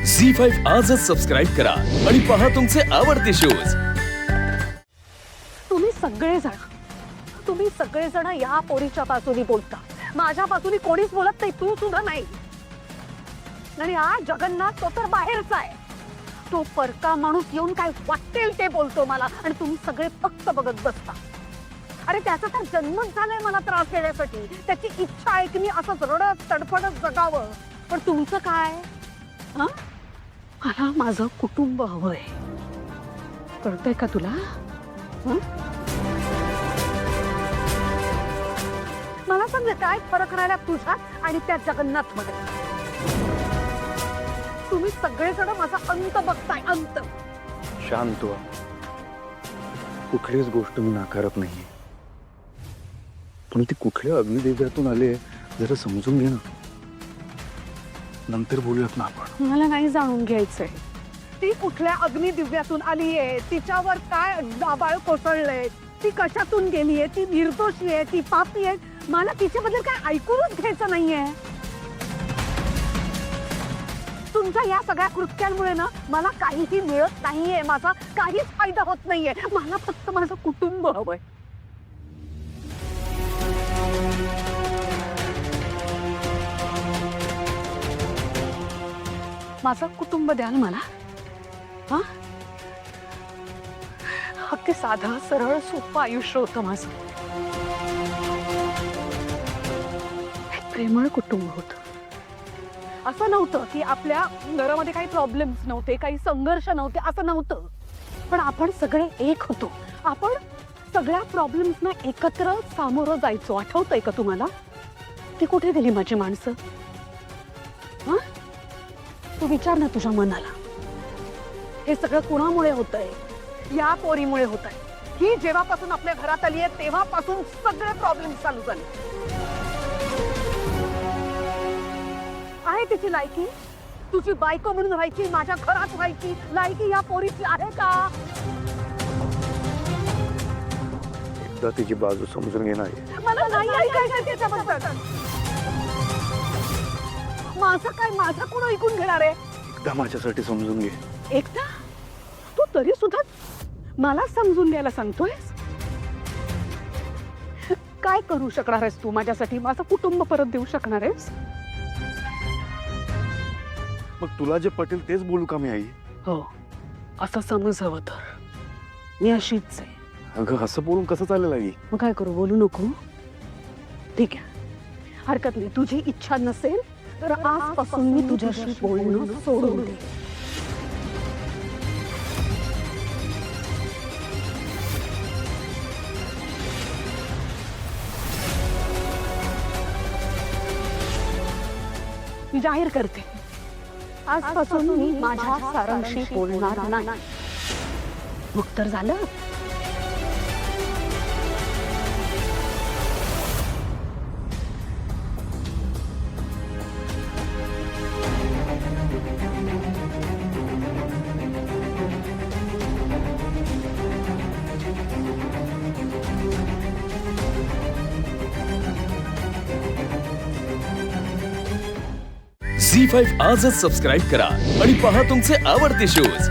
झी5 आजच सबस्क्राईब करा आणि पहा तुमचे आवडते शोज। तुम्ही सगळेजण या पोरीच्या बाजूनी बोलता, माझ्या बाजूनी कोणीच बोलत नाही, तू सुद्धा नाही। आणि हा जगन्नाथ तो तर बाहेरचा आहे, तो परका माणूस येऊन काय वाटेल ते बोलतो मला, आणि तुम्ही सगळे फक्त बघत बसता। अरे त्याचा तर जन्मच झालाय मला त्रास देण्यासाठी, त्याची इच्छा आहे की मी असंच रडत तडफडत जगावं। पण तुमचं काय? हा, मला माझं कुटुंब हवंय, कळतंय का तुला? मला सांग काय फरक राहिला तुझ्यात आणि त्या जगन्नाथ मध्ये? तुम्ही सगळेजण माझा अंत बघताय, अंत। शांत व्हा, कुठलीच गोष्ट मी नाकारत नाही, पण ती कुठल्या अग्निदेव्यातून आले जरा समजून घे ना, नंतर बोलूयात ना आपण। मला नाही जाणून घ्यायचंय ती कुठल्या अग्निदिव्यातून आलीये, तिच्यावर काय दाबाळ कोसळलंय, ती कशातून गेलीये, ती निर्दोषी आहे, ती पापी आहे, मला तिच्याबद्दल काय ऐकूनच घ्यायचं नाहीये। तुमच्या या सगळ्या कृत्यांमुळे ना मला काहीही मिळत नाहीये, माझा काहीच फायदा होत नाहीये, मला फक्त माझं कुटुंब हवंय। माझं कुटुंब द्याल मला? हा, अगदी साधं सरळ सोपं आयुष्य होतं माझं, एक प्रेमळ कुटुंब होतं। असं नव्हतं की आपल्या घरामध्ये काही प्रॉब्लेम्स नव्हते, काही संघर्ष नव्हते, असं नव्हतं, पण आपण सगळे एक होतो, आपण सगळ्या प्रॉब्लेम्सना एकत्र सामोरं जायचो। आठवतंय का तुम्हाला? ती कुठे गेली माझी माणसं? हा, तू विचार ना तुझ्या मनाला, हे सगळं कुणामुळे होतंय? या पोरीमुळे होतंय। ही जेव्हापासून आपल्या घरात आली आहे तेव्हापासून सगळे प्रॉब्लेम चालू झाले। आहे तिची लायकी? तुझी बायको म्हणून राहायची, माझ्या घरात राहायची लायकी या पोरीची आहे का? एकदा तिची बाजू समजून घेणार आहे। मला नाही ऐकायचं त्याच्याबद्दल। माझं काय, माझं कोण ऐकून घेणार आहे? एकदा माझ्यासाठी समजून घे। एकदा? तू तरी सुद्धा मला समजून घ्यायला सांगतोयस? काय करू शकणार आहेस तू माझ्यासाठी? माझं कुटुंब परत देऊ शकणार आहेस? मग तुला जे पटेल तेच बोलू का मी आई? हो, असं समज हवं तर मी अशीच आहे। अगं असं बोलून कसं चालेल आई? मग काय करू, बोलू नको? ठीक आहे, हरकत नाही, तुझी इच्छा नसेल तर आजपासून मी तुझ्याशी बोलणं सोडून दे। मी जाहीर करते, आजपासून मी माझ्या सारांशी बोलणार नाही। मग तर झालं। झी5 आजच सबस्क्राईब करा आणि पहा तुमचे आवडते शोज।